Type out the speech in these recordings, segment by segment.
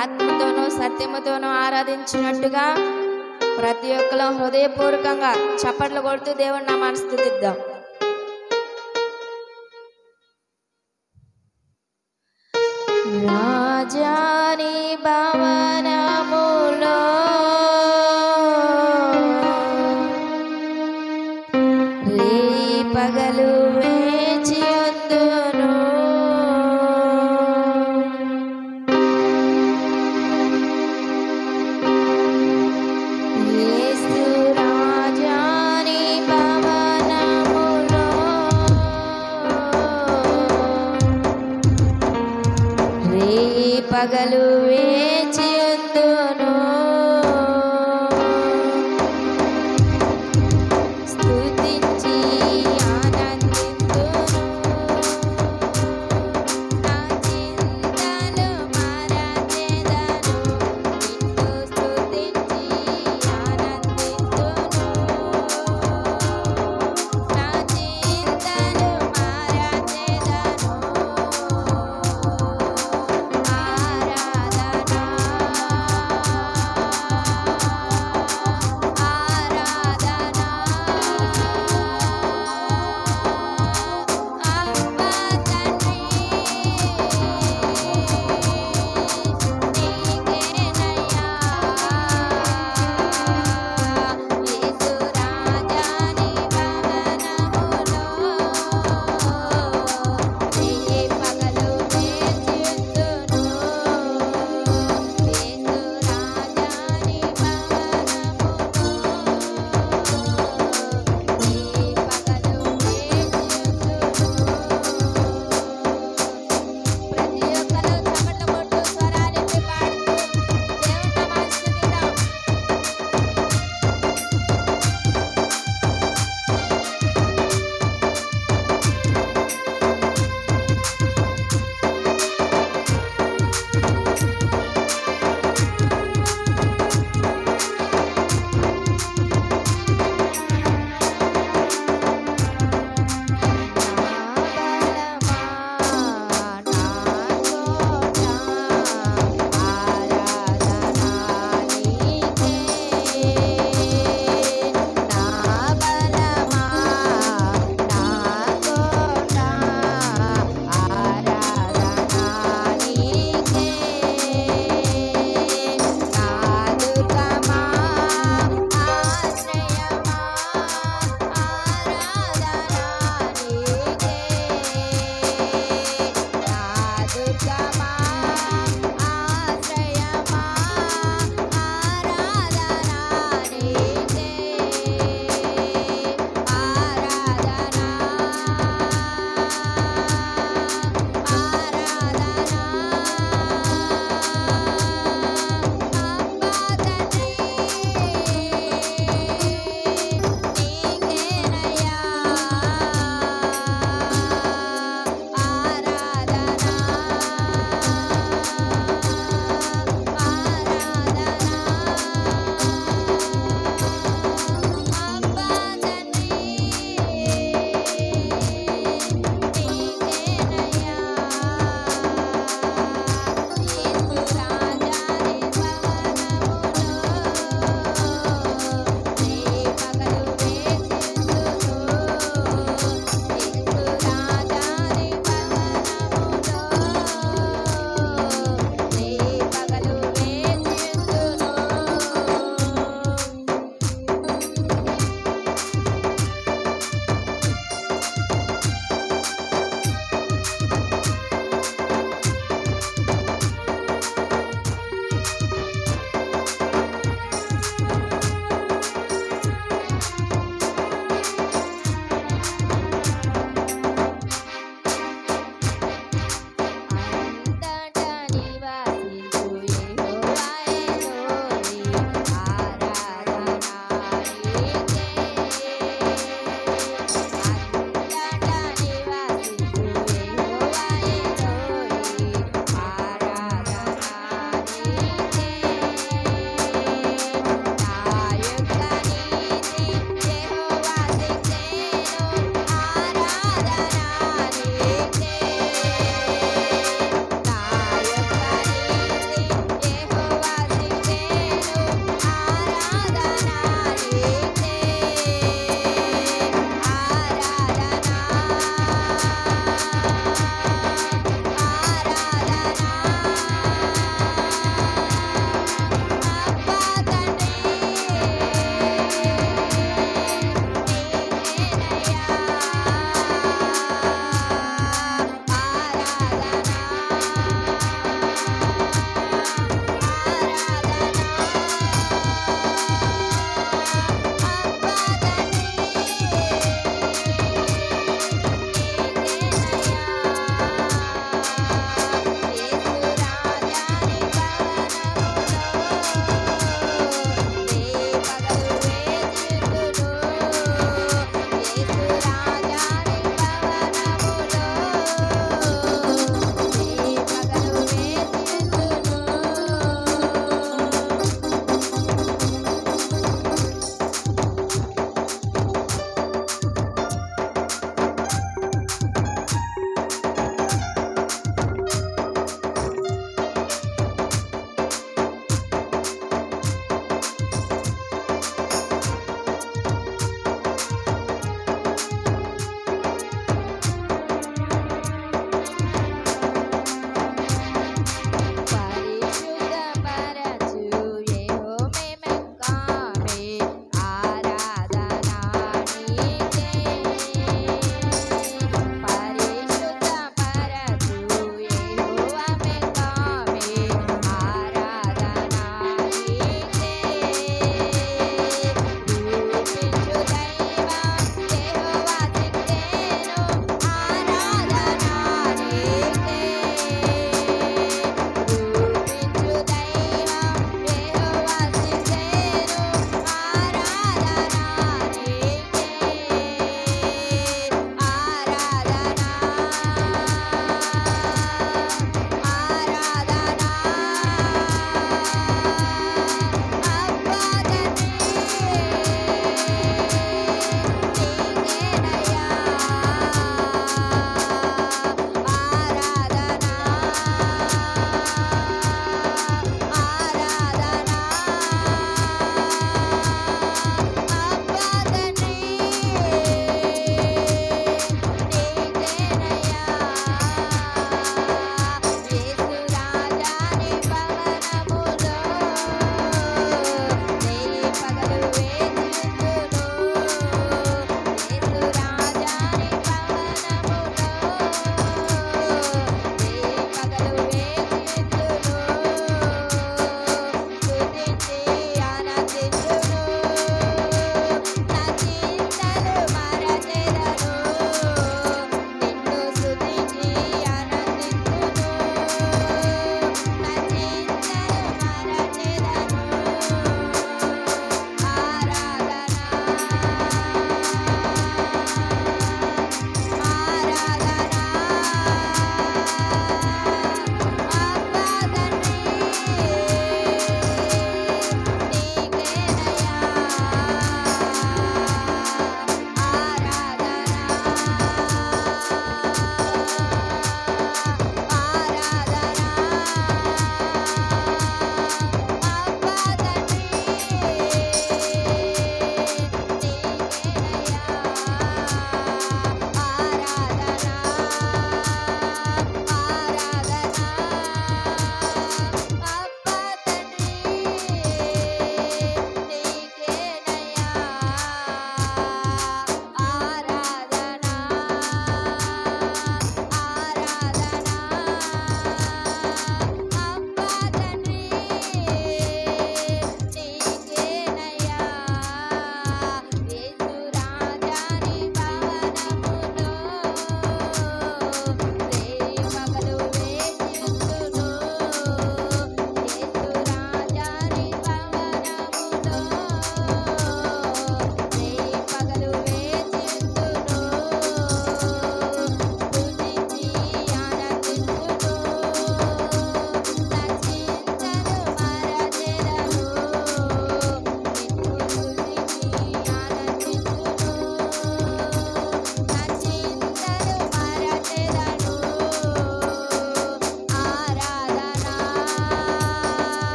ఆత్మతోనూ సత్యముతోనూ ఆరాధించినట్టుగా ప్రతి ఒక్కరు హృదయపూర్వకంగా చప్పట్లు కొడుతూ దేవుని నామాన్ని స్తుతిద్దాం. రాజాని భవనములో పగలు వేచి ఉందును, యేసు రాజాని భవనములో పగలు వేచి ఉందును,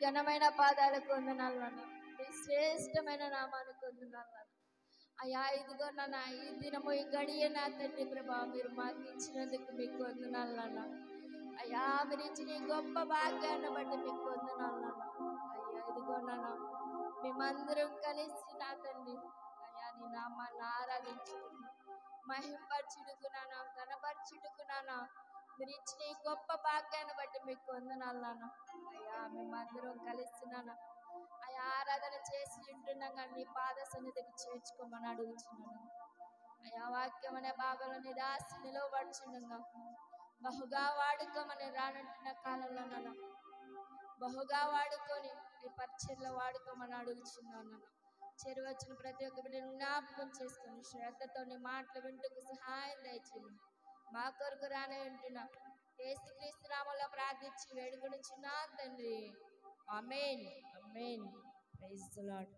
ఘనమైన పాదాలకు వందనాలు నాన్న. మీ శ్రేష్టమైన నామానికి వందనాలు నాన్న. అయ్యా ఇదిగో నాన్న, ఈ దినము ఈ గడియ నా తండ్రి ప్రభా మీరు మాకు ఇచ్చినందుకు మీకు వందనాలు నాన్న. అయ్యా మీరు ఇచ్చిన ఈ గొప్ప భాగ్యాన్ని బట్టి మీకు వందనాలు నాన్న. అయ్యా ఇదిగో నాన్న, మేమందరం కలిసి నా తండ్రి అయ్యా నీ నామాన్ని ఆరాధించుటకు, మహింపరచుటకు నాన్న, ఘనపరచుటకు నాన్న, మీరు ఇచ్చిన ఈ గొప్ప భాగ్యాన్ని బట్టి మీకు వందనాలు నాన్న. అయ్యా మేమందరం కలిసి నాన్న అయ్యా ఆరాధన చేసి ఉంటున్నాగా నీ పాద సన్నిధికి చేర్చుకోమని అడుగుతున్నాను. అయ్యా వాక్యం అనే భాగంలో నీ దాసి నిలవబడుచుండగా బహుగా వాడుకోమని రానంటున్న కాలంలో నాన్న బహుగా వాడుకొని నీ పరిచయలో వాడుకోమని అడుగుచున్నాను నాన్న. చేరువచ్చిన ప్రతి ఒక్క బిడ్డను జ్ఞాపకం చేసుకొని శ్రద్ధతో నీ మాటలు వింటూ సహాయం దయచేయండి. మా కొరకు రానే ఉంటున్నా యేసుక్రీస్తు నామములో ప్రార్థించి వేడుకొనుచున్నా తండ్రి. Amen. Amen. Praise the lord.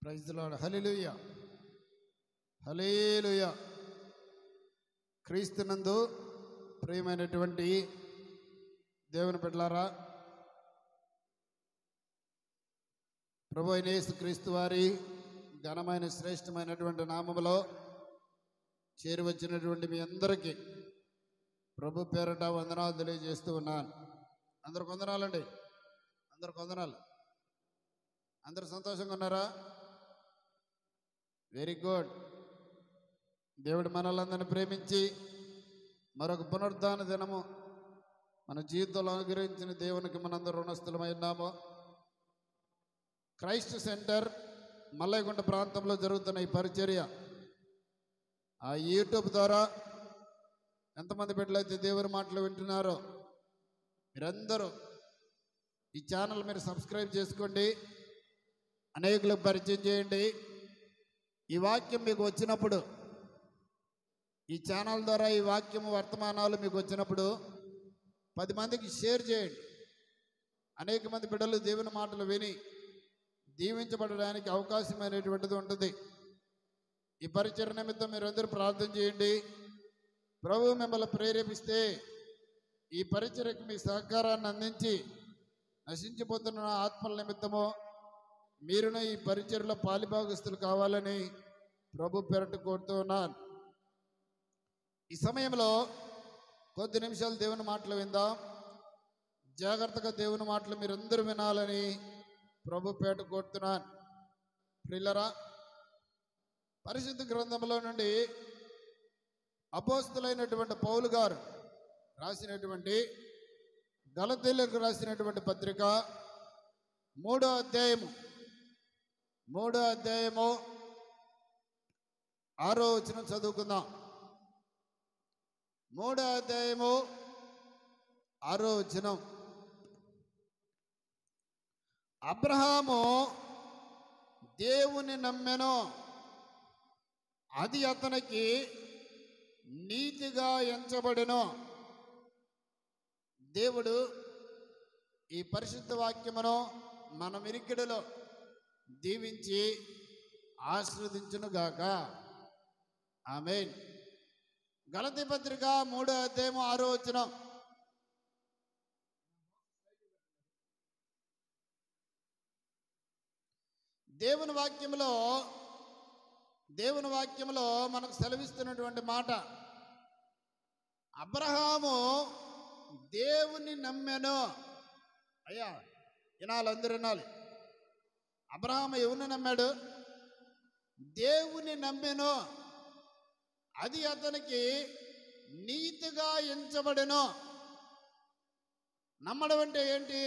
Praise the lord. Hallelujah, hallelujah. క్రీస్తునందు ప్రియమైనటువంటి దేవుని బిడ్డలారా, ప్రభు అయిన యేసుక్రీస్తు వారి ఘనమైన శ్రేష్టమైనటువంటి నామములో చేరి వచ్చినటువంటి మీ అందరికీ ప్రభు పేరట వందనాలు తెలియజేస్తూ ఉన్నాను. అందరికి వందనాలండి, అందరికి వందనాలు. అందరు సంతోషంగా ఉన్నారా? Very good. దేవుడు మనల్ని ప్రేమించి మరొక పునరుద్ధాన దినము మన జీవితంలో అనుగ్రహించిన దేవునికి మనందరూ రుణస్థులమై ఉన్నాము. క్రైస్ట్ సెంటర్ మల్లయ్యగుంట ప్రాంతంలో జరుగుతున్న ఈ పరిచర్య ఆ యూట్యూబ్ ద్వారా ఎంతమంది బిడ్డలైతే దేవుని మాటలు వింటున్నారో మీరందరూ ఈ ఛానల్ మీరు సబ్స్క్రైబ్ చేసుకోండి, అనేకులకు పరిచయం చేయండి. ఈ వాక్యం మీకు వచ్చినప్పుడు, ఈ ఛానల్ ద్వారా ఈ వాక్యం వర్తమానాలు మీకు వచ్చినప్పుడు 10 మందికి షేర్ చేయండి. అనేక మంది బిడ్డలు దేవుని మాటలు విని దీవించబడడానికి అవకాశమైనటువంటిది ఉంటుంది. ఈ పరిచర్య నిమిత్తం మీరందరూ ప్రార్థన చేయండి. ప్రభువు మిమ్మల్ని ప్రేరేపిస్తే ఈ పరిచర్యకు మీ సహకారాన్ని అందించి నశించిపోతున్న ఆత్మల నిమిత్తము మీరును ఈ పరిచర్యలో పాలిభాగస్తులు కావాలని ప్రభు పేరట కోరుతూ ఉన్నాను. ఈ సమయంలో కొద్ది నిమిషాలు దేవుని మాటలు విందాం. జాగ్రత్తగా దేవుని మాటలు మీరందరూ వినాలని ప్రభు పేరట కోరుతున్నాను. ప్రియులారా, పరిశుద్ధ గ్రంథంలో నుండి అపోస్తలులైనటువంటి పౌలు గారు రాసినటువంటి గలతీయులకు రాసినటువంటి పత్రిక 3వ అధ్యాయము 6వ వచనం చదువుకుందాం. 3వ అధ్యాయము 6వ వచనం. అబ్రహాము దేవుని నమ్మెను, అది అతనికి నీతిగా ఎంచబడెను. దేవుడు ఈ పరిశుద్ధ వాక్యమును మన వినికిడిలో దీవించి ఆశీర్వదించునుగాక. ఆమేన్. గలతీ పత్రిక 3వ అధ్యాయం 6వ వచనం. దేవుని వాక్యములో మనకు సెలవిస్తున్నటువంటి మాట, అబ్రహాము దేవుని నమ్మెను. అయ్యా వినాలి, అందరూ వినాలి. అబ్రహాము ఎవరిని నమ్మాడు? దేవుని నమ్మెను, అది అతనికి నీతిగా ఎంచబడెను. నమ్మడం అంటే ఏంటి?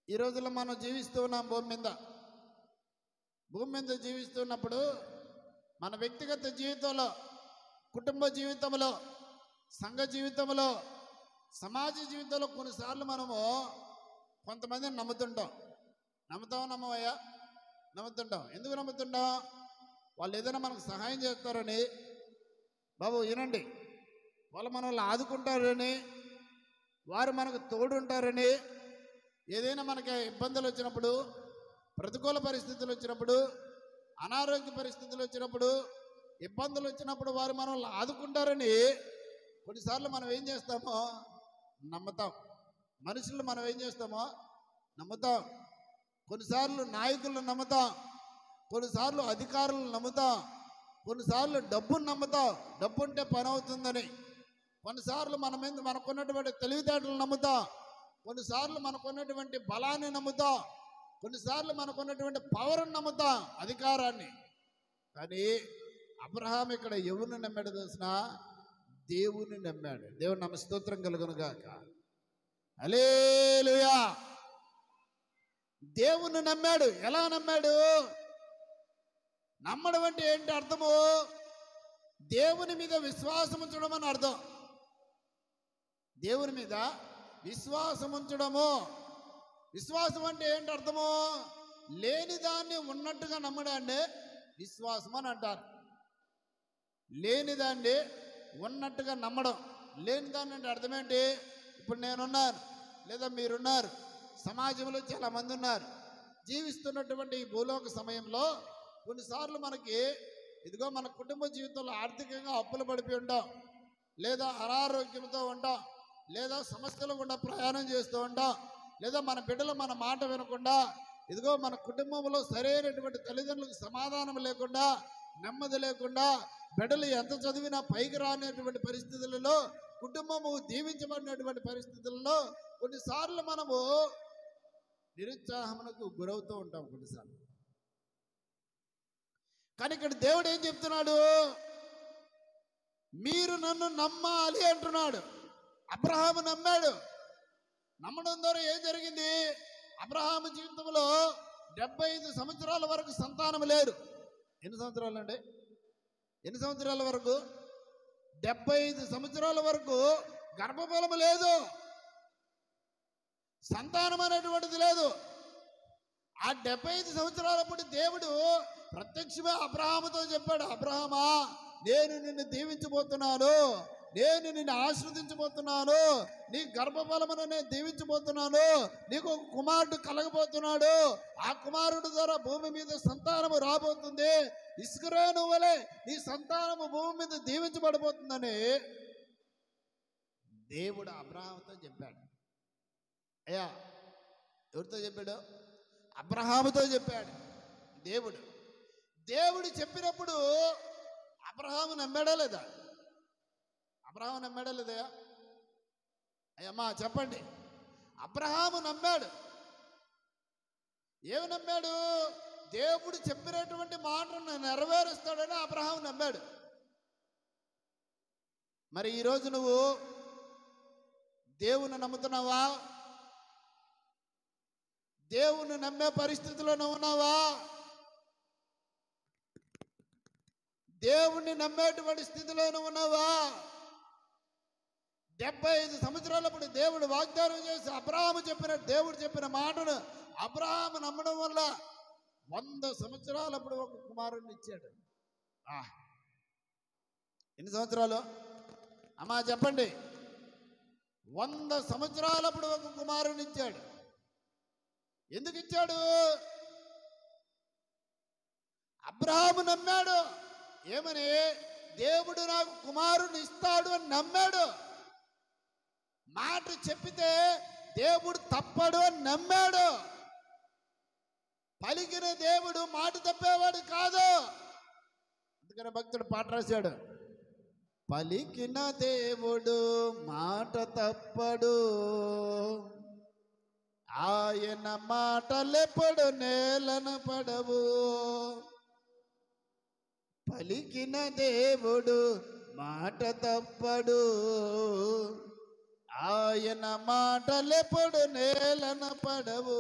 ఈ రోజుల్లో మనం జీవిస్తూ ఉన్నాం భూమి మీద జీవిస్తున్నప్పుడు మన వ్యక్తిగత జీవితంలో, కుటుంబ జీవితంలో, సంఘ జీవితంలో, సమాజ జీవితంలో కొన్నిసార్లు మనము కొంతమందిని నమ్ముతుంటాం. నమ్మవయ్యా? నమ్ముతుంటాం. ఎందుకు నమ్ముతుంటాం? వాళ్ళు ఏదైనా మనకు సహాయం చేస్తారని, బాబు వినండి, వాళ్ళు మనల్ని ఆదుకుంటారని, వారు మనకు తోడుంటారని, ఏదైనా మనకి ఇబ్బందులు వచ్చినప్పుడు, ప్రతికూల పరిస్థితులు వచ్చినప్పుడు, అనారోగ్య పరిస్థితులు వచ్చినప్పుడు, ఇబ్బందులు వచ్చినప్పుడు వారు మనల్ని ఆదుకుంటారని కొన్నిసార్లు మనం ఏం చేస్తామో నమ్ముతాం. మనుషులు మనం ఏం చేస్తామో నమ్ముతాం. కొన్నిసార్లు నాయకులను నమ్ముతాం, కొన్నిసార్లు అధికారులను నమ్ముతాం, కొన్నిసార్లు డబ్బును నమ్ముతాం, డబ్బు ఉంటే పని అవుతుందని. కొన్నిసార్లు మన మీద మనకున్నటువంటి తెలివితేటలు నమ్ముతాం, కొన్నిసార్లు మనకున్నటువంటి బలాన్ని నమ్ముతాం, కొన్నిసార్లు మనకున్నటువంటి పవర్ని నమ్ముతాం, అధికారాన్ని. కానీ అబ్రహాం ఇక్కడ ఎవరిని నమ్మాడు తెలిసిన? దేవుని నమ్మాడు. దేవుని నామ స్తోత్రం కలుగును గాక. హల్లెలూయా. దేవుని నమ్మాడు. ఎలా నమ్మాడు? నమ్మడం అంటే ఏంటి అర్థము? దేవుని మీద విశ్వాసం ఉంచడం అని అర్థం. దేవుని మీద విశ్వాసం ఉంచడము. విశ్వాసం అంటే ఏంటి అర్థము? లేని దాన్ని ఉన్నట్టుగా నమ్మడాన్ని విశ్వాసం అని అంటారు. లేని దాన్ని ఉన్నట్టుగా నమ్మడం. లేని దాన్ని అంటే అర్థం ఏంటి? ఇప్పుడు నేనున్నాను, లేదా మీరున్నారు, సమాజంలో చాలా మంది ఉన్నారు. జీవిస్తున్నటువంటి ఈ భూలోక సమయంలో కొన్నిసార్లు మనకి ఇదిగో మన కుటుంబ జీవితంలో ఆర్థికంగా అప్పులు పడిపోయి ఉంటాం, లేదా అనారోగ్యంతో ఉంటాం, లేదా సమస్యలు గుండా ప్రయాణం చేస్తూ ఉంటాం, లేదా మన బిడ్డలు మన మాట వినకుండా, ఇదిగో మన కుటుంబంలో సరైనటువంటి తల్లిదండ్రులకు సమాధానం లేకుండా, నెమ్మది లేకుండా, బిడ్డలు ఎంత చదివినా పైకి రానటువంటి పరిస్థితులలో, కుటుంబము దీవించబడినటువంటి పరిస్థితుల్లో కొన్నిసార్లు మనము నిరుత్సాహమునకు గురవుతూ ఉంటాం కొన్నిసార్లు. కానీ ఇక్కడ దేవుడు ఏం చెప్తున్నాడు? మీరు నన్ను నమ్మాలి అంటున్నాడు. అబ్రహాము నమ్మాడు. నమ్మడం ద్వారా ఏం జరిగింది? అబ్రహాము జీవితంలో 75 సంవత్సరాల వరకు సంతానం లేరు. ఎన్ని సంవత్సరాలు అండి? ఎన్ని సంవత్సరాల వరకు? 75 సంవత్సరాల వరకు గర్భఫలము లేదు, సంతానం అనేటువంటిది లేదు. ఆ 75 సంవత్సరాలప్పుడు దేవుడు ప్రత్యక్షమే అబ్రహాముతో చెప్పాడు, అబ్రహామా, నేను నిన్ను దీవించబోతున్నాను, నేను నిన్ను ఆశీర్వదించబోతున్నాను, నీ గర్భఫలమును నేను దీవించబోతున్నాను, నీకు ఒక కుమారుడు కలగబోతున్నాడు, ఆ కుమారుడు ద్వారా భూమి మీద సంతానము రాబోతుంది, ఇస్రాయేలు వలె నీ సంతానము భూమి మీద దీవించబడబోతుందని దేవుడు అబ్రహాముతో చెప్పాడు. అయ్యా, ఎవరితో చెప్పాడు? అబ్రహాముతో చెప్పాడు దేవుడు. దేవుడు చెప్పినప్పుడు అబ్రహాము నమ్మాడా లేదా? అబ్రహాము నమ్మాడా లేదా? అయ్యమ్మా చెప్పండి. అబ్రహాము నమ్మాడు. ఏమి నమ్మాడు? దేవుడు చెప్పినటువంటి మాటను నెరవేరుస్తాడని అబ్రహాము నమ్మాడు. మరి ఈరోజు నువ్వు దేవుని నమ్ముతున్నావా? దేవుని నమ్మే పరిస్థితిలో నువ్వు ఉన్నావా? దేవుణ్ణి నమ్మేటువంటి స్థితిలో నువ్వు ఉన్నావా? 75 సంవత్సరాలప్పుడు దేవుడు వాగ్దానం చేసి అబ్రహాము దేవుడు చెప్పిన మాటను అబ్రహాము నమ్మడం వల్ల 100 సంవత్సరాలప్పుడు ఒక కుమారుడిని ఇచ్చాడు. ఎన్ని సంవత్సరాలు అమ్మా చెప్పండి? 100 సంవత్సరాలప్పుడు ఒక కుమారుడిని ఇచ్చాడు. ఎందుకు ఇచ్చాడు? అబ్రహాము నమ్మాడు. ఏమని? దేవుడు నాకు కుమారుని ఇస్తాడు అని నమ్మాడు. మాట చెప్పితే దేవుడు తప్పడు అని నమ్మాడు. పలికిన దేవుడు మాట తప్పేవాడు కాదు. అందుకని భక్తుడు పాట రాశాడు, పలికిన దేవుడు మాట తప్పడు, ఆయన మాటలెప్పుడు నేలన పడవు. పలికిన దేవుడు మాట తప్పడు, ఆయన మాటలెప్పుడు నేలన పడవు.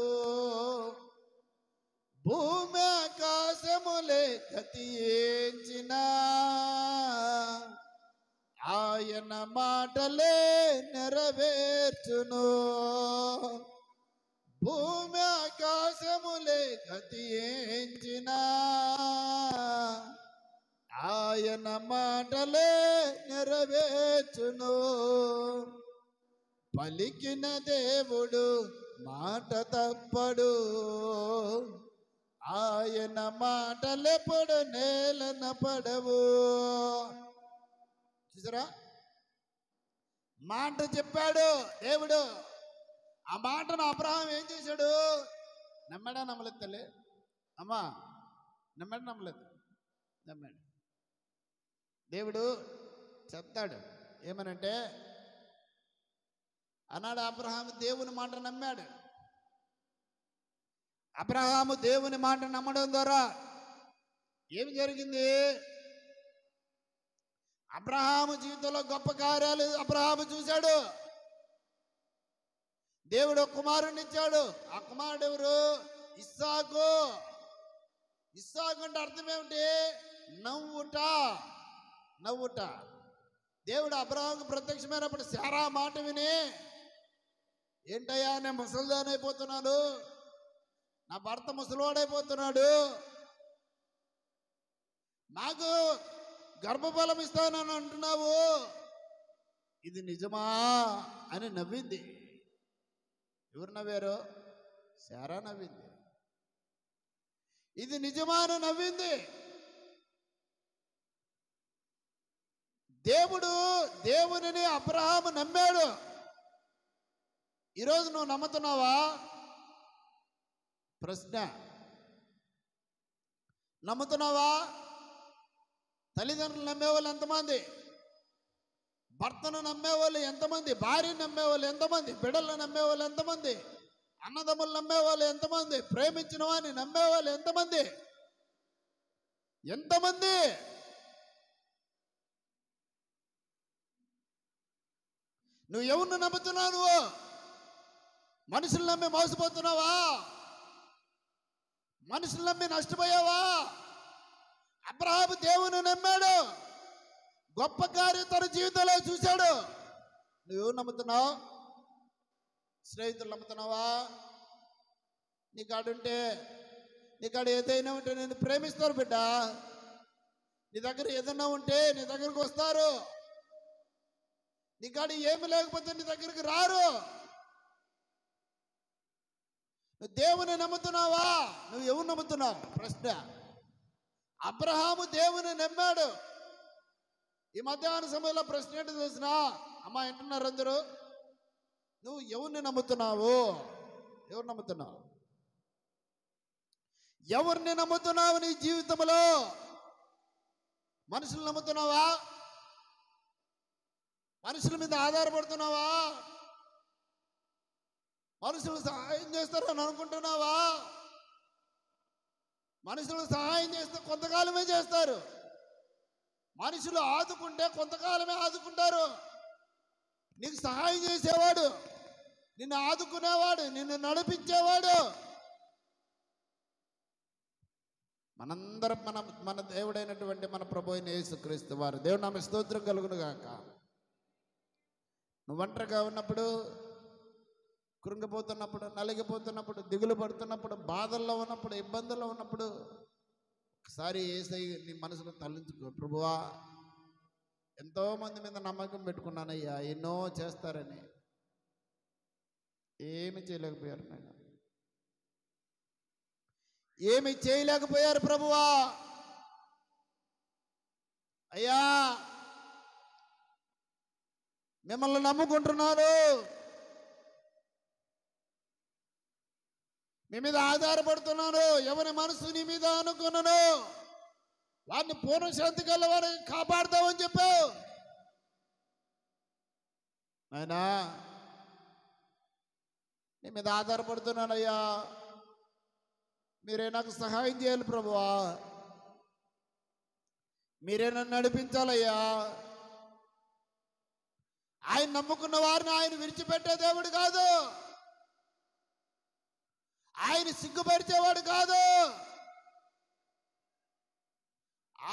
భూమి ఆకాశములే గతించిన ఆయన మాటలే నెరవేర్చును. భూమి ఆకాశములే గతించిన ఆయన మాటలే నెరవేర్చును. పలికిన దేవుడు మాట తప్పడు. ఆయన మాటలెప్పుడు నేలన పడవు. చూసారా, మాట చెప్పాడు దేవుడు. ఆ మాటను అబ్రహాం ఏం చేశాడు? నమ్మాడా నమ్మలేదు తల్లి? అమ్మా, నమ్మాడు నమ్మలేదు? నమ్మాడు. దేవుడు చెప్తాడు ఏమనంటే, అన్నాడు అబ్రహాము దేవుని మాట నమ్మాడు. అబ్రహాము దేవుని మాట నమ్మడం ద్వారా ఏమి జరిగింది? అబ్రహాము జీవితంలో గొప్ప కార్యాలు అబ్రహాము చూశాడు. దేవుడు కుమారుని ఇచ్చాడు. ఆ కుమారుడు ఎవరు? ఇస్సాకు. ఇస్సాకు అంటే అర్థం ఏమిటి? నవ్వుట. నవ్వుట. దేవుడు అబ్రహాముకు ప్రత్యక్షమైనప్పుడు శారా మాట విని, ఏంటయ్యా నేను ముసలిదానైపోతున్నాను, నా భర్త ముసలివాడైపోతున్నాడు, నాకు గర్భఫలం ఇస్తానని అంటున్నావు, ఇది నిజమా అని నవ్వింది. ఎవరు నవ్వారు? శారా నవ్వింది. ఇది నిజమా అని నవ్వింది. దేవునిని అబ్రహాము నమ్మాడు. ఈరోజు నువ్వు నమ్ముతున్నావా? ప్రశ్న. నమ్ముతున్నావా? తల్లిదండ్రులు నమ్మేవాళ్ళు ఎంతమంది? భర్తను నమ్మేవాళ్ళు ఎంతమంది? భార్యను నమ్మేవాళ్ళు ఎంతమంది? బిడ్డలను నమ్మేవాళ్ళు ఎంతమంది? అన్నదమ్ములు నమ్మేవాళ్ళు ఎంతమంది? ప్రేమించిన వాడిని నమ్మేవాళ్ళు ఎంతమంది? ఎంతమంది? నువ్వు ఎవరిని నమ్ముతున్నావు? నువ్వు మనుషులు నమ్మి మోసపోతున్నావా? మనుషులు నమ్మి నష్టపోయావా? అబ్రహాము దేవుని నమ్మాడు. గొప్ప కార్యం తన జీవితంలో చూశాడు. నువ్వు నమ్ముతున్నావు? స్నేహితులు నమ్ముతున్నావా? నీ కాడుంటే, నీ కాడ ఏదైనా ఉంటే నేను ప్రేమిస్తారు బిడ్డ. నీ దగ్గర ఏదైనా ఉంటే నీ దగ్గరకు వస్తారు. నీ కాడ ఏమి లేకపోతే నీ దగ్గరికి రారు. నువ్వు దేవుని నమ్ముతున్నావా? నువ్వు ఎవరు నమ్ముతున్నావు? ప్రశ్న. అబ్రహాము దేవుని నమ్మాడు. ఈ మధ్యాహ్న సమయంలో ప్రశ్న ఏంటో తెలిసిన? అమ్మా వింటున్నారు అందరూ? నువ్వు ఎవరిని నమ్ముతున్నావు? ఎవరు నమ్ముతున్నావు? ఎవరిని నమ్ముతున్నావు నీ జీవితంలో? మనుషులు నమ్ముతున్నావా? మనుషుల మీద ఆధారపడుతున్నావా? మనుషులు సహాయం చేస్తారని అనుకుంటున్నావా? మనుషులు సహాయం చేస్తే కొంతకాలమే చేస్తారు. మనుషులు ఆదుకుంటే కొంతకాలమే ఆదుకుంటారు. నీకు సహాయం చేసేవాడు, నిన్ను ఆదుకునేవాడు, నిన్ను నడిపించేవాడు మనందరం మన దేవుడైనటువంటి మన ప్రభు అయిన యేసుక్రీస్తు వారు. దేవుడు నామ స్తోత్రం కలుగును గాక. నువ్వు ఒంటరిగా ఉన్నప్పుడు, కృంగిపోతున్నప్పుడు, నలిగిపోతున్నప్పుడు, దిగులు పడుతున్నప్పుడు, బాధల్లో ఉన్నప్పుడు, ఇబ్బందుల్లో ఉన్నప్పుడు ఒకసారి యేసయ్య నీ మనసులో తలంచుకో. ప్రభువా, ఎంతోమంది మీద నమ్మకం పెట్టుకున్నానయ్యా, ఎన్నో చేస్తారని, ఏమి చేయలేకపోయారు నాయన, ఏమి చేయలేకపోయారు ప్రభువా. అయ్యా మిమ్మల్ని నమ్ముకుంటున్నాను, మీ మీద ఆధారపడుతున్నాను, ఎవరి మనసు నీ మీద అనుకున్నాను, వారిని పూర్ణశాంతి గల వారిని కాపాడుతామని చెప్పావు నాయనా. నీ మీద ఆధారపడుతున్నానయ్యా, మీరే నాకు సహాయం చేయాలి ప్రభువా, మీరే నన్ను నడిపించాలయ్యా. ఆయన నమ్ముకున్న వారిని ఆయన విడిచిపెట్టే దేవుడు కాదు, ఆయన సిగ్గుపరిచేవాడు కాదు.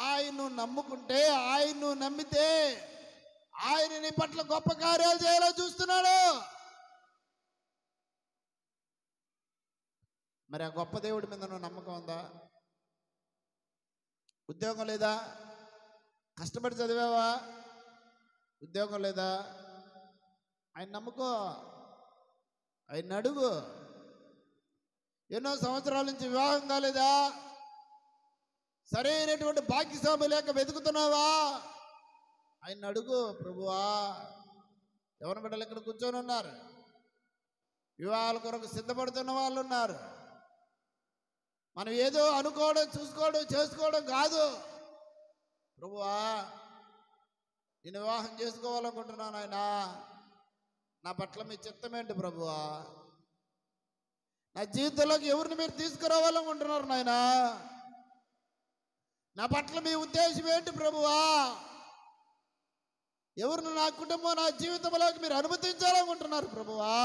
ఆయన్ను నమ్ముకుంటే, ఆయన్ను నమ్మితే ఆయన నీ పట్ల గొప్ప కార్యాలు చేయాలని చూస్తున్నాడు. మరి ఆ గొప్ప దేవుడి మీద నువ్వు నమ్మకం ఉందా? ఉద్యోగం లేదా? కష్టపడి చదివావా? ఉద్యోగం లేదా? ఆయన నమ్ముకో, ఆయన అడుగు. ఎన్నో సంవత్సరాల నుంచి వివాహం కాలేదా? సరైనటువంటి భాగ్యస్వామి లేక వెతుకుతున్నావా? ఆయన అడుగు. ప్రభువా, ఎవరి బిడ్డలు ఇక్కడ కూర్చొని ఉన్నారు, వివాహాల కొరకు సిద్ధపడుతున్న వాళ్ళు ఉన్నారు. మనం ఏదో అనుకోవడం, చూసుకోవడం, చేసుకోవడం కాదు. ప్రభువా, నేను వివాహం చేసుకోవాలనుకుంటున్నాను ఆయన, నా పట్ల మీ చిత్తమేంటి ప్రభువా? నా జీవితంలోకి ఎవరిని మీరు తీసుకురావాలనుకుంటున్నారు నాయన? నా పట్ల మీ ఉద్దేశం ఏంటి ప్రభువా? ఎవరిని నా కుటుంబం, నా జీవితంలోకి మీరు అనుమతించాలనుకుంటున్నారు ప్రభువా?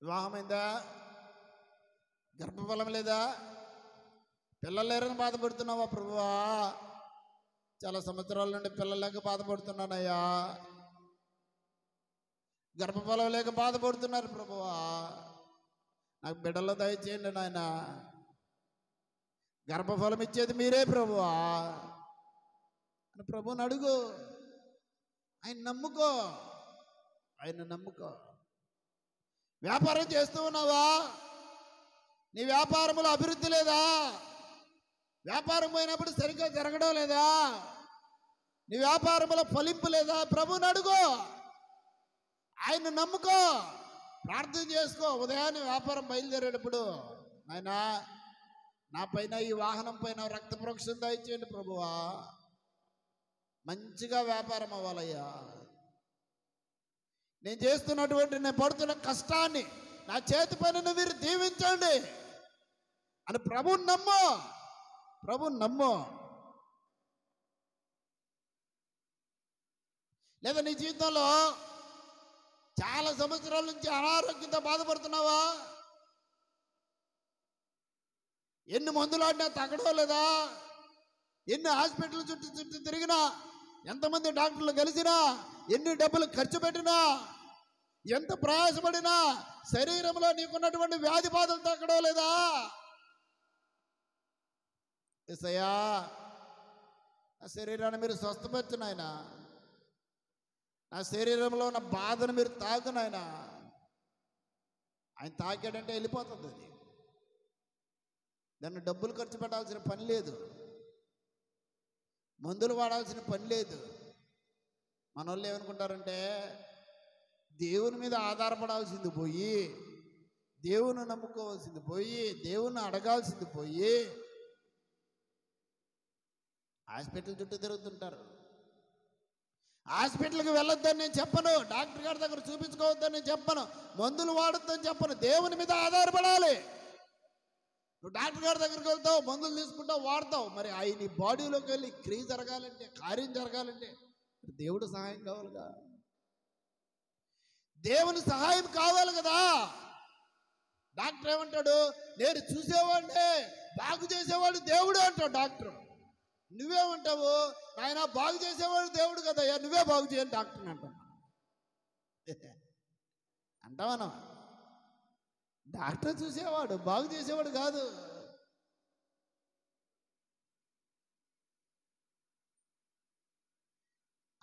వివాహమైందా? గర్భఫలం లేదా? పిల్లలు లేరని బాధపడుతున్నావా ప్రభువా? చాలా సంవత్సరాల నుండి పిల్లలు లేక బాధపడుతున్నానయ్యా. గర్భఫలం లేక బాధపడుతున్నారు ప్రభువా, నాకు బిడ్డల్లో దయచేయండి నాయన. గర్భఫలం ఇచ్చేది మీరే ప్రభువా అని ప్రభువుని అడుగు. ఆయన నమ్ముకో, ఆయన నమ్ముకో. వ్యాపారం చేస్తూ ఉన్నావా? నీ వ్యాపారంలో అభివృద్ధి లేదా? వ్యాపారం పోయినప్పుడు సరిగ్గా జరగడం లేదా? నీ వ్యాపారంలో ఫలింపు లేదా? ప్రభువుని అడుగు, ఆయన నమ్ముకో, ప్రార్థన చేసుకో. ఉదయాన్నే వ్యాపారం బయలుదేరేటప్పుడు, నాయన నా పైన, ఈ వాహనం పైన రక్త ప్రోక్షణ దయచేయండి ప్రభువా, మంచిగా వ్యాపారం అవ్వాలయ్యా. నేను చేస్తున్నటువంటి, నేను పడుతున్న కష్టాన్ని, నా చేతి పనిని మీరు దీవించండి అని ప్రభువుని నమ్ము, ప్రభువుని నమ్ము. లేదా నీ జీవితంలో చాలా సంవత్సరాల నుంచి అనారోగ్యంతో బాధపడుతున్నావా? ఎన్ని మందులు ఆడినా తగ్గడం లేదా? ఎన్ని హాస్పిటల్ చుట్టూ తిరిగినా, ఎంతమంది డాక్టర్లు కలిసినా, ఎన్ని డబ్బులు ఖర్చు పెట్టినా, ఎంత ప్రయాసపడినా శరీరంలో నీకున్నటువంటి వ్యాధి బాధలు తగ్గడం లేదా? యేసయ్యా, నా శరీరాన్ని మీరు స్వస్థపరచు నాయన, నా శరీరంలో ఉన్న బాధను మీరు తాకు నాయన. ఆయన తాకాడంటే వెళ్ళిపోతుంది అది. దాన్ని డబ్బులు ఖర్చు పెట్టాల్సిన పని లేదు, మందులు వాడాల్సిన పని లేదు. మన వాళ్ళు ఏమనుకుంటారంటే, దేవుని మీద ఆధారపడాల్సింది పోయి, దేవుని నమ్ముకోవాల్సింది పోయి, దేవుని అడగాల్సింది పోయి హాస్పిటల్ చుట్టూ తిరుగుతుంటారు. హాస్పిటల్కి వెళ్ళొద్దని నేను చెప్పను, డాక్టర్ గారి దగ్గర చూపించుకోవద్దని నేను చెప్పను, మందులు వాడొద్దని చెప్పను. దేవుని మీద ఆధారపడాలి. నువ్వు డాక్టర్ గారి దగ్గరికి వెళ్తావు, మందులు తీసుకుంటావు, వాడతావు. మరి ఆయన నీ బాడీలోకి వెళ్ళి క్రియ జరగాలంటే, కార్యం జరగాలంటే దేవుడు సహాయం కావాలిగా. దేవుని సహాయం కావాలి కదా. డాక్టర్ ఏమంటాడు? నేను చూసేవాడినే, బాగు చేసేవాడు దేవుడు అంటాడు డాక్టర్. నువ్వేమంటావు? ఆయన బాగు చేసేవాడు దేవుడు కదయ్యా, నువ్వే బాగు చేయని డాక్టర్ అంటావు. అంటావా? డాక్టర్ చూసేవాడు, బాగు చేసేవాడు కాదు.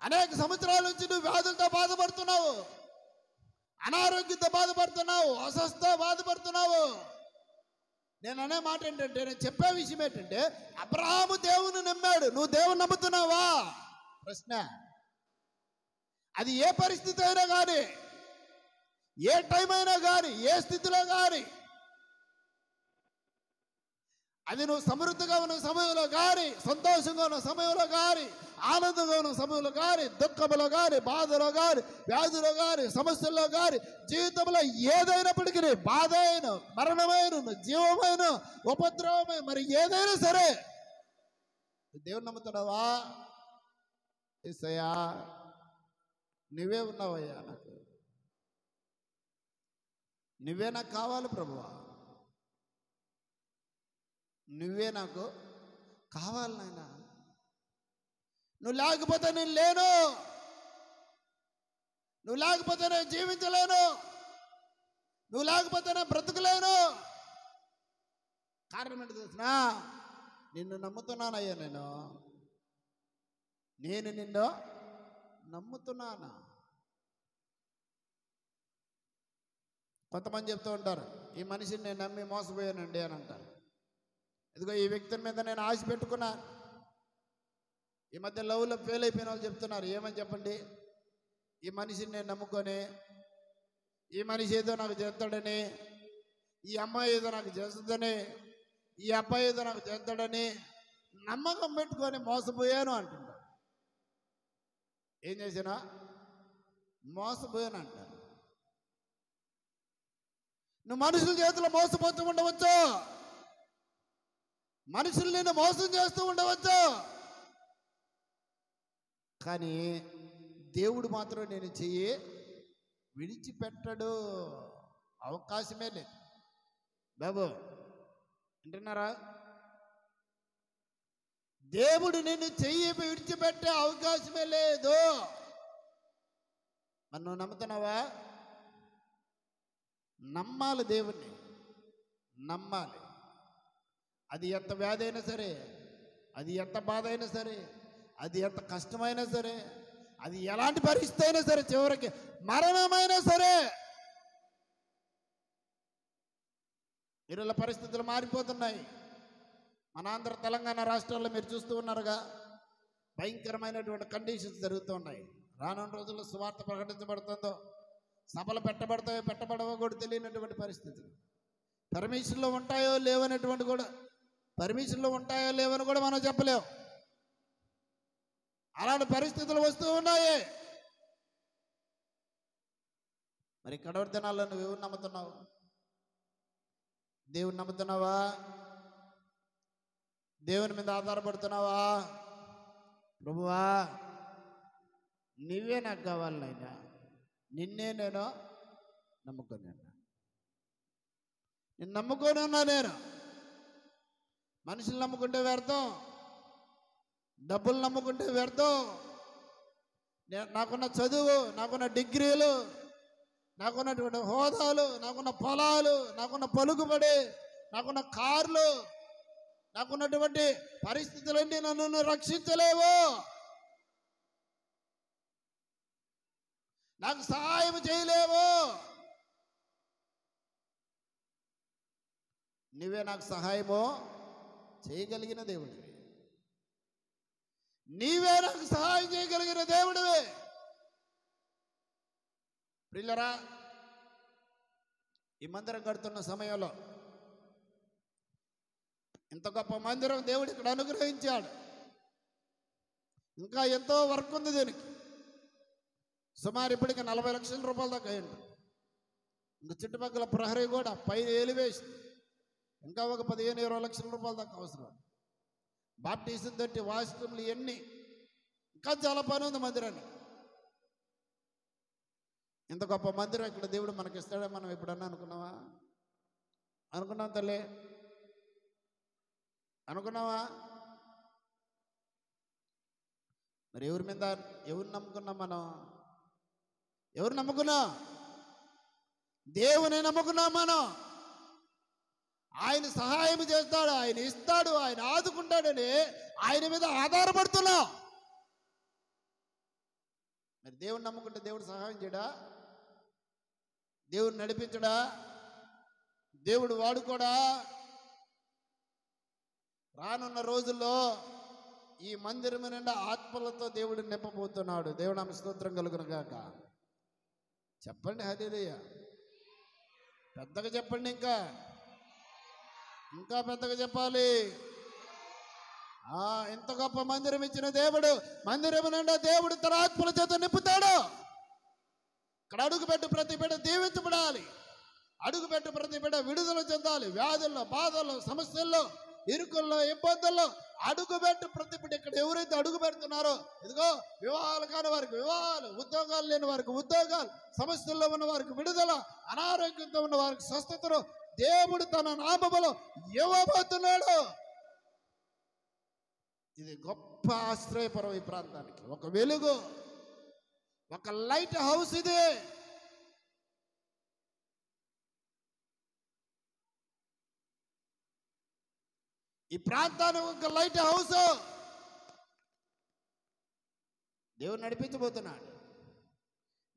అనేక సంవత్సరాల నుంచి నువ్వు వ్యాధులతో బాధపడుతున్నావు, అనారోగ్యంతో బాధపడుతున్నావు, అస్వస్థతో బాధపడుతున్నావు. నేను అనే మాట ఏంటంటే, నేను చెప్పే విషయం ఏంటంటే, అబ్రహాము దేవుని నమ్మాడు, నువ్వు దేవుని నమ్ముతున్నావా? ప్రశ్న. అది ఏ పరిస్థితి అయినా కానీ, ఏ టైం అయినా కానీ, ఏ స్థితిలో కానీ, అది నువ్వు సమృద్ధిగా ఉన్న సమయంలో కానీ, సంతోషంగా ఉన్న సమయంలో కానీ, ఆనందంగా ఉన్న సమయంలో కానీ, దుఃఖంలో కానీ, బాధలో కానీ, వ్యాధులో కానీ, సమస్యల్లో కానీ, జీవితంలో ఏదైనప్పటికీ, బాధ అయిన, మరణమైన, జీవమైన, ఉపద్రవమైన, మరి ఏదైనా సరే దేవుని నమ్ముతున్నావా? యేసయ్యా, నువ్వే ఉన్నావయ్యా, నాకు నువ్వే నాకు కావాలి ప్రభువా, నువ్వే నాకు కావాలి నాయన. నువ్వు లేకపోతే నేను లేను, నువ్వు లేకపోతే నేను జీవించలేను, నువ్వు లేకపోతే నేను బ్రతకలేను. కారణం ఏంటి తెలిసినా? నిన్ను నమ్ముతున్నానయ్యా, నేను నిన్ను నమ్ముతున్నానా. కొంతమంది చెప్తూ ఉంటారు, ఈ మనిషిని నేను నమ్మి మోసపోయానండి అని అంటారు. ఇదిగో ఈ వ్యక్తి మీద నేను ఆశ పెట్టుకున్నాను. ఈ మధ్య లవ్లో ఫెయిల్ అయిపోయిన వాళ్ళు చెప్తున్నారు, ఏమని చెప్పండి? ఈ మనిషిని నేను నమ్ముకొని, ఈ మనిషి ఏదో నాకు చేస్తాడని, ఈ అమ్మాయి ఏదో నాకు చేస్తుందని, ఈ అబ్బాయి ఏదో నాకు చేస్తాడని నమ్మకం పెట్టుకొని మోసపోయాను అంటున్నాడు. ఏం చేసినా మోసపోయాను అంటారు. నువ్వు మనుషుల చేతిలో మోసపోతూ ఉండవచ్చు, మనుషులు నిన్ను మోసం చేస్తూ ఉండవచ్చు, కానీ దేవుడు మాత్రం నేను చెయ్యి విడిచిపెట్టడు. అవకాశమే లేదు బాబు, వింటున్నారా? దేవుడు నిన్ను చెయ్యి విడిచిపెట్టే అవకాశమే లేదు. మరి నువ్వు నమ్ముతున్నావా? నమ్మాలి, దేవుణ్ణి నమ్మాలి. అది ఎంత వ్యాధి అయినా సరే, అది ఎంత బాధ అయినా సరే, అది ఎంత కష్టమైనా సరే, అది ఎలాంటి పరిస్థితి అయినా సరే, చివరికి మరణమైనా సరే. ఈరోజు పరిస్థితులు మారిపోతున్నాయి. మన ఆంధ్ర తెలంగాణ రాష్ట్రాల్లో మీరు చూస్తూ ఉన్నారుగా, భయంకరమైనటువంటి కండిషన్స్ జరుగుతూ ఉన్నాయి. రానున్న రోజుల్లో సువార్త ప్రకటించబడుతుందో, సభలు పెట్టబడతాయో పెట్టబడవో కూడా తెలియనటువంటి పరిస్థితులు. పర్మిషన్లో ఉంటాయో లేవనేటువంటి కూడా, పర్మిషన్లో ఉంటాయో లేవని కూడా మనం చెప్పలేం. అలాంటి పరిస్థితులు వస్తూ ఉన్నాయి. మరి కడవరి దినాల్లో నువ్వు ఎవరు నమ్ముతున్నావు? దేవుని నమ్ముతున్నావా? దేవుని మీద ఆధారపడుతున్నావా? ప్రభువా నువ్వే నాకు కావాలి నాయనా, నిన్నే నేను నమ్ముకున్నాను, నేను నమ్ముకొని ఉన్నా. నేను మనుషులు నమ్ముకుంటే వ్యర్థం, డబ్బులు నమ్ముకుంటే వ్యర్థం. నాకున్న చదువు, నాకున్న డిగ్రీలు, నాకున్నటువంటి హోదాలు, నాకున్న పొలాలు, నాకున్న పలుకుబడి, నాకున్న కార్లు, నాకున్నటువంటి పరిస్థితులన్నీ నన్ను రక్షించలేవు, నాకు సహాయం చేయలేవు. నువ్వే నాకు సహాయము చేయగలిగిన దేవుడివి, నీవే నాకు సహాయం చేయగలిగిన దేవుడివి. ప్రియులరా, ఈ మందిరం కడుతున్న సమయంలో ఇంత గొప్ప మందిరం దేవుడు ఇక్కడ అనుగ్రహించాడు. ఇంకా ఎంతో వర్క్ ఉంది దీనికి. సుమారు ఇప్పటికి 40 లక్షల రూపాయల దాకా అయ్యింది. ఇంకా చుట్టుపక్కల ప్రహరీ కూడా పై ఎలివేషన్ ఇంకా ఒక 15-20 లక్షల రూపాయల దాకా అవసరం. బాప్టిజం తోటి వాష్రూమ్లు ఇవన్నీ ఇంకా చాలా పని ఉంది మందిరాన్ని. ఇంత గొప్ప మందిరం ఇక్కడ దేవుడు మనకి ఇస్తాడని మనం ఎప్పుడన్నా అనుకున్నావా? అనుకున్నాం తల్లి? అనుకున్నావా? మరి ఎవరి మీద, ఎవరు నమ్ముకున్నాం మనం? ఎవరు నమ్ముకున్నాం? దేవుని నమ్ముకున్నాం మనం. ఆయన సహాయం చేస్తాడు, ఆయన ఇస్తాడు, ఆయన ఆదుకుంటాడని ఆయన మీద ఆధారపడుతున్నాం. మరి దేవుని నమ్ముకుంటే దేవుడు సహాయం చేయడా? దేవుడు నడిపించడా? దేవుడు వాడుకోడా? రానున్న రోజుల్లో ఈ మందిరం నిండా ఆత్మలతో దేవుడు నింపబోతున్నాడు. దేవుడు నామ స్తోత్రం కలుగును గాక. చెప్పండి హల్లెలూయా. పెద్దగా చెప్పండి, ఇంకా పెద్దగా చెప్పాలి. ఇంత గొప్ప మందిరం ఇచ్చిన దేవుడు, మందిరం నిండా దేవుడు తన ఆత్మల చేత నింపుతాడు. ఇక్కడ అడుగుపెట్టు ప్రతి బిడ్డ దీవించబడాలి, అడుగుపెట్టు ప్రతి బిడ్డ విడుదల చెందాలి. వ్యాధుల్లో, బాధల్లో, సమస్యల్లో, ఇరుకుల్లో, ఇబ్బందుల్లో అడుగుపెట్టు ప్రతి బిడ్డ. ఇక్కడ ఎవరైతే అడుగు పెడుతున్నారో, ఇదిగో వివాహాలు కాని వారికి వివాహాలు, ఉద్యోగాలు లేని వారికి ఉద్యోగాలు, సమస్యల్లో ఉన్న వారికి విడుదల, అనారోగ్యంతో ఉన్న వారికి స్వస్థతను దేవుడు తన నామములో ఇవ్వబోతున్నాడు. ఇది గొప్ప ఆశ్రయపురం. ఈ ప్రాంతానికి ఒక వెలుగు, ఒక లైట్ హౌస్ ఇది. ఈ ప్రాంతానికి ఒక లైట్ హౌస్. దేవుడు నడిపించబోతున్నాడు,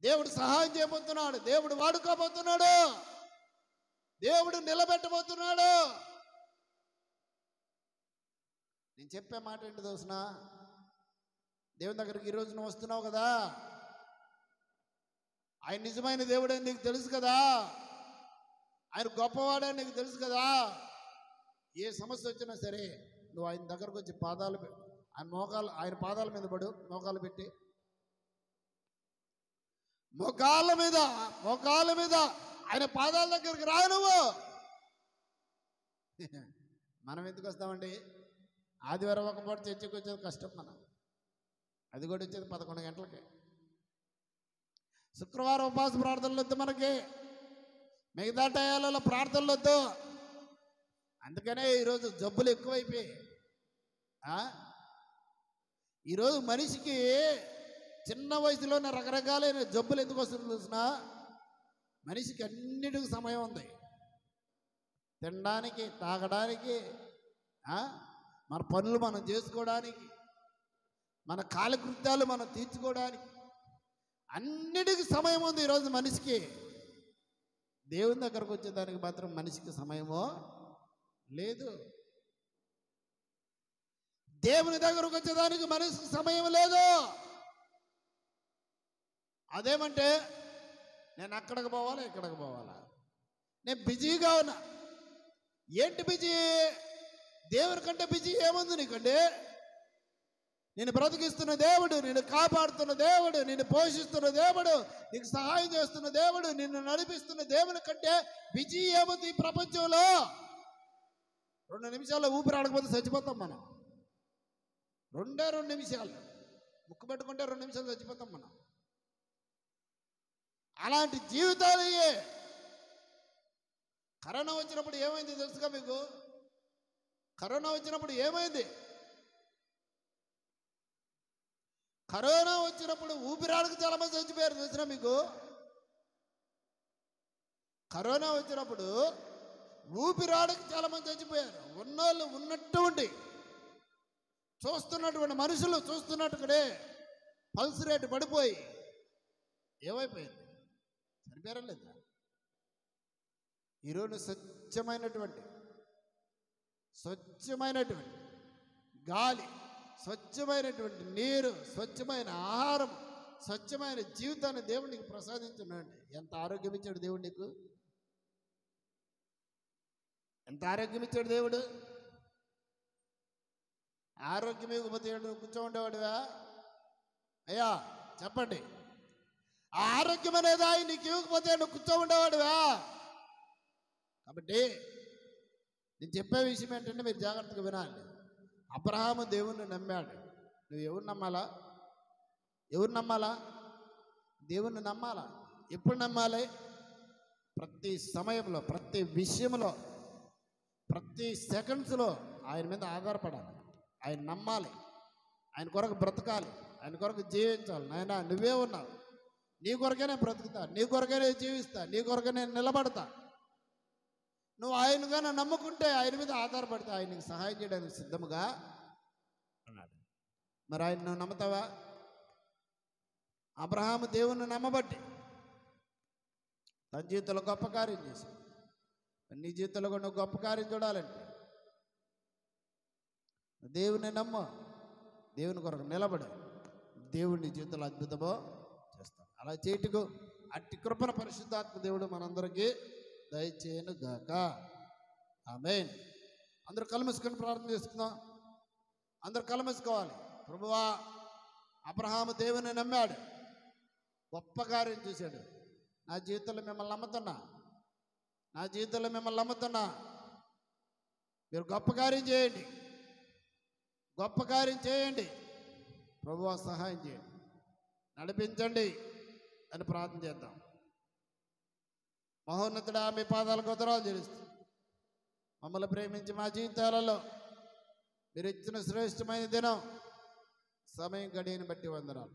దేవుడు సహాయం చేయబోతున్నాడు, దేవుడు వాడుకోబోతున్నాడు, దేవుడు నిలబెట్టబోతున్నాడు. నేను చెప్పే మాట ఏంటి తెలుసిన? దేవుని దగ్గరికి ఈరోజు నువ్వు వస్తున్నావు కదా, ఆయన నిజమైన దేవుడని నీకు తెలుసు కదా, ఆయన గొప్పవాడని నీకు తెలుసు కదా. ఏ సమస్య వచ్చినా సరే నువ్వు ఆయన దగ్గరకు వచ్చి ఆయన పాదాల మీద పడు, మోకాలు పెట్టి మోకాళ్ళ మీద ఆయన పాదాల దగ్గరికి రా నువ్వు. మనం ఎందుకు వస్తామండి? ఆదివారం ఒక పూట చర్చకి వచ్చేది కష్టం. మనం అది కూడా వచ్చేది 11 గంటలకి. శుక్రవారం ఉపవాస ప్రార్థనలు వద్దు మనకి, మిగతా టయాలలో ప్రార్థనలు వద్దు. అందుకనే ఈరోజు జబ్బులు ఎక్కువైపోయాయి. ఈరోజు మనిషికి చిన్న వయసులోనే రకరకాలైన జబ్బులు ఎందుకు వస్తుంది చూసినా? మనిషికి అన్నిటికీ సమయం ఉంది, తినడానికి, తాగడానికి, మన పనులు మనం చేసుకోవడానికి, మన కాలకృత్యాలు మనం తీర్చుకోవడానికి, అన్నిటికీ సమయం ఉంది ఈరోజు మనిషికి. దేవుని దగ్గరకు వచ్చేదానికి మాత్రం మనిషికి సమయమో లేదు. దేవుని దగ్గరకు వచ్చేదానికి మనిషికి సమయం లేదు. అదేమంటే నేను అక్కడికి పోవాలా, ఇక్కడికి పోవాలా, నేను బిజీగా ఉన్నా. ఏంటి బిజీ? దేవుని కంటే బిజీ ఏముంది నీకండి? నేను బ్రతికిస్తున్న దేవుడు, నిన్ను కాపాడుతున్న దేవుడు, నిన్ను పోషిస్తున్న దేవుడు, నీకు సహాయం చేస్తున్న దేవుడు, నిన్ను నడిపిస్తున్న దేవుని కంటే బిజీ ఏముంది ఈ ప్రపంచంలో? 2 నిమిషాల్లో ఊపిరి ఆడకపోతే చచ్చిపోతాం మనం. 2 నిమిషాలు ముక్కు పెట్టుకుంటే 2 నిమిషాలు చచ్చిపోతాం మనం. అలాంటి జీవితాలు ఇవే. కరోనా వచ్చినప్పుడు ఏమైంది తెలుసుగా మీకు? కరోనా వచ్చినప్పుడు ఏమైంది? కరోనా వచ్చినప్పుడు ఊపిరాడకు చాలా మంది చచ్చిపోయారు తెలిసిన మీకు? కరోనా వచ్చినప్పుడు ఊపిరాడకు చాలా మంది చచ్చిపోయారు. ఉన్నోళ్ళు ఉన్నట్టు ఉండి చూస్తున్నటువంటి మనుషులు చూస్తున్నట్టుగానే పల్స్ రేటు పడిపోయి ఏమైపోయింది? చనిపోయారా లేదా? ఈరోజు స్వచ్ఛమైనటువంటి గాలి, స్వచ్ఛమైనటువంటి నీరు, స్వచ్ఛమైన ఆహారం, స్వచ్ఛమైన జీవితాన్ని దేవుడికి ప్రసాదించున్నాడు. ఎంత ఆరోగ్యం ఇచ్చాడు దేవుడు నీకు? ఎంత ఆరోగ్యం ఇచ్చాడు దేవుడు? ఆరోగ్యం ఇవ్వకపోతే కూర్చో ఉండేవాడువా? అయ్యా చెప్పండి, ఆ ఆరోగ్యం అనేది ఆయన నీకు ఇవ్వకపోతే నువ్వు కూర్చో ఉండేవాడువా? కాబట్టి నేను చెప్పే విషయం ఏంటంటే మీరు జాగ్రత్తగా వినాలి. అబ్రహాము దేవుణ్ణి నమ్మాడు. నువ్వు ఎవరు నమ్మాలా? దేవుణ్ణి నమ్మాలా. ఎప్పుడు నమ్మాలి? ప్రతి సమయంలో, ప్రతి విషయంలో, ప్రతి సెకండ్స్లో ఆయన మీద ఆధారపడాలి. ఆయన నమ్మాలి, ఆయన కొరకు బ్రతకాలి, ఆయన కొరకు జీవించాలి. నాయనా నువ్వే ఉన్నావు, నీ కొరకే నేను బ్రతుకుతా, నీ కొరకే నేను జీవిస్తా, నీ కొరకే నేను నిలబడతా. నువ్వు ఆయనగానే నమ్ముకుంటే, ఆయన మీద ఆధారపడితే ఆయనకి సహాయం చేయడానికి సిద్ధముగా అన్నాడు. మరి ఆయన నువ్వు నమ్ముతావా? అబ్రహాము దేవుణ్ణి నమ్మబట్టి తన జీవితంలో గొప్ప కార్యం చేశాడు. నీ జీవితంలో కూడా నువ్వు గొప్ప కార్యం చూడాలంటే దేవుని నమ్మ, దేవుని కొరకు నిలబడి దేవుని జీవితంలో అద్భుతమో చేస్తాడు. అలా చేయటకు అట్టి కృపణ పరిశుద్ధాత్మ దేవుడు మనందరికీ దయచేయను గాక. ఆమేన్. అందరూ కళ్ళు మూసుకొని ప్రార్థన చేసుకుందాం. అందరూ కళ్ళు మూసుకోవాలి. ప్రభువా, అబ్రహాము దేవుని నమ్మాడు, గొప్ప కార్యం చూశాడు. నా జీవితంలో మిమ్మల్ని నమ్ముతున్నా, మీరు గొప్ప కార్యం చేయండి, ప్రభువా సహాయం చేయండి, నడిపించండి అని ప్రార్థన చేద్దాం. మహోన్నతుడా, మీ పాదాలకు వందనాలు చెల్లిస్తూ మమ్మల్ని ప్రేమించి మా జీవితాలలో మీరు ఇచ్చిన శ్రేష్టమైన దినం సమయం గడియని బట్టి వందనాలు.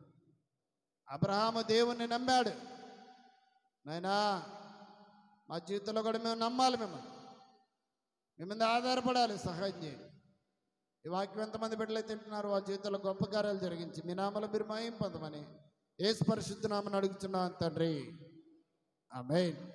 అబ్రహాము దేవుణ్ణి నమ్మాడు. నాయనా మా జీవితంలో కూడా మేము నమ్మాలి, మీ మీద ఆధారపడాలి, సహాయం చేయండి. ఈ వాక్యం ఎంతమంది బిడ్డలు తింటున్నారు వాళ్ళ జీవితంలో గొప్ప కార్యాలు జరిగించి మీ నామలో మీరు మహిమ పొందమని యేసు పరిశుద్ధ నామమున అడుగుతున్నాను తండ్రి. ఆమేన్.